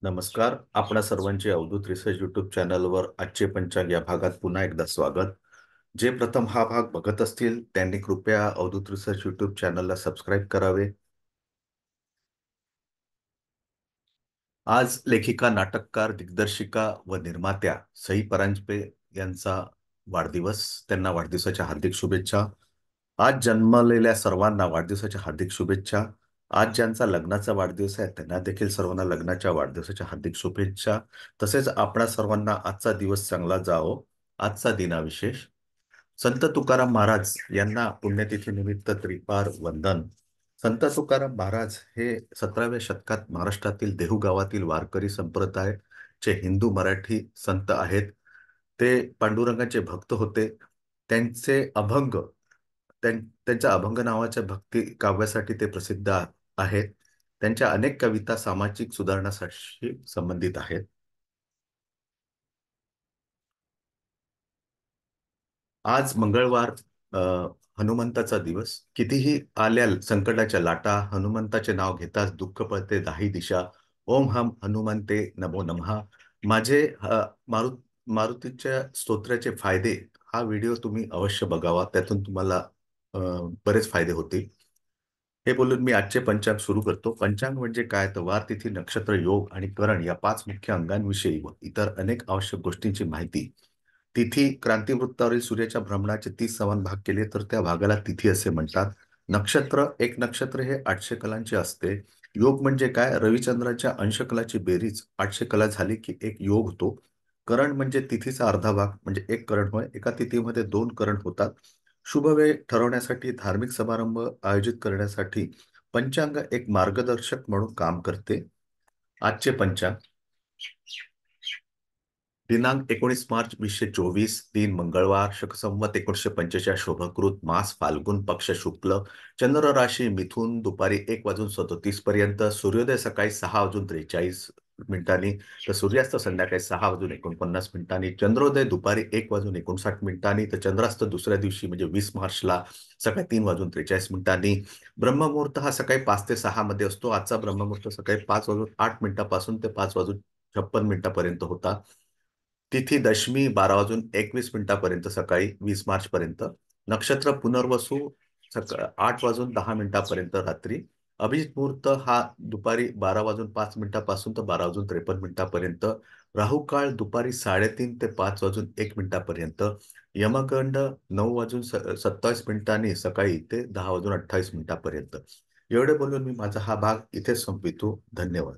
नमस्कार. आपणा सर्वांचे अवधूत रिसर्च यूट्यूब चॅनलवर आजचे पंचांग या भागात पुन्हा एकदा स्वागत. जे प्रथम हा भाग बघत असतील त्यांनी कृपया अवधूत रिसर्च यूट्यूब चॅनलला सबस्क्राईब करावे. आज लेखिका, नाटककार, दिग्दर्शिका व निर्मात्या सई परांजपे यांचा वाढदिवस. त्यांना वाढदिवसाच्या हार्दिक शुभेच्छा. आज जन्मलेल्या सर्वांना वाढदिवसाच्या हार्दिक शुभेच्छा. आज ज्यांचा लग्नाचा वाढदिवस आहे त्यांना देखील सर्वांना लग्नाच्या वाढदिवसाच्या हार्दिक शुभेच्छा. तसेच आपणा सर्वांना आजचा दिवस चांगला जावो. आजचा दिनाविशेष संत तुकाराम महाराज यांना पुण्यतिथीनिमित्त त्रिपार वंदन. संत तुकाराम महाराज हे 17व्या शतकात महाराष्ट्रातील देहू गावातील वारकरी संप्रदायाचे हिंदू मराठी संत आहेत. ते पांडुरंगाचे भक्त होते. त्यांचे अभंग त्यांच्या अभंग नावाच्या भक्ती काव्यासाठी ते प्रसिद्ध आहेत. त्यांच्या अनेक कविता सामाजिक सुधारणाशी संबंधित आहेत. आज मंगळवार, अ, हनुमंताचा दिवस. कितीही आल्या संकटाच्या लाटा, हनुमंताचे नाव घेताच दुःख पळते दाही दिशा. ओम हम हनुमंते नमो नमः. माझे मारुतीच्या स्तोत्राचे फायदे हा व्हिडिओ तुम्ही अवश्य बघावा. त्यातून तुम्हाला अ, बरेच फायदे होतील. हे बोलून मी आजचे पंचांग सुरू करतो. पंचांग म्हणजे काय तर वार, तिथी, नक्षत्र, योग आणि करण या 5 मुख्य अंगांविषयी व इतर अनेक आवश्यक गोष्टींची माहिती. तिथी क्रांतिवृत्तावरील सूर्याच्या भ्रमणाचे 30 समान भाग केले तर त्या भागाला तिथी असे म्हणतात. नक्षत्र, एक नक्षत्र हे 800 कलांचे असते. योग म्हणजे काय? रविचंद्राच्या अंशकलाची बेरीज 800 कला झाली की एक योग होतो. करण म्हणजे तिथीचा अर्धा भाग म्हणजे एक करण होय. एका तिथीमध्ये 2 करण होतात. शुभ वेळ ठरवण्यासाठी, धार्मिक समारंभ आयोजित करण्यासाठी पंचांग एक मार्गदर्शक म्हणून काम करते. आजचे पंचांग. दिनांक 19 मार्च 2024, दिन मंगळवार, शक संवत 1945, शोभकृत मास फाल्गुन, पक्ष शुक्ल, चंद्र राशी मिथुन, दुपारी 1:37 पर्यंत, सूर्योदय सकाळी 6:43 तर सूर्यास्त संध्याकाळी 6:49. चंद्रोदय दुपारी 1:59, तर चंद्रास्त दुसऱ्या दिवशी म्हणजे 20 मार्चला सकाळी 3:43. ब्रह्ममुहूर्त हा सकाळी 5 ते 6 मध्ये असतो. आजचा ब्रह्ममुहूर्त सकाळी 5:08 ते 5:56 होता. तिथी दशमी 12:21 सकाळी 20 मार्च पर्यंत. नक्षत्र पुनर्वसू 8:10 रात्री. अभिजित मुहूर्त हा दुपारी 12:05 तर 12:53 राहू काळ दुपारी 3:30 ते 5:01 यमगंड 9:27 सकाळी ते 10:28 एवढे बोलून मी माझा हा भाग इथे संपवितो. धन्यवाद.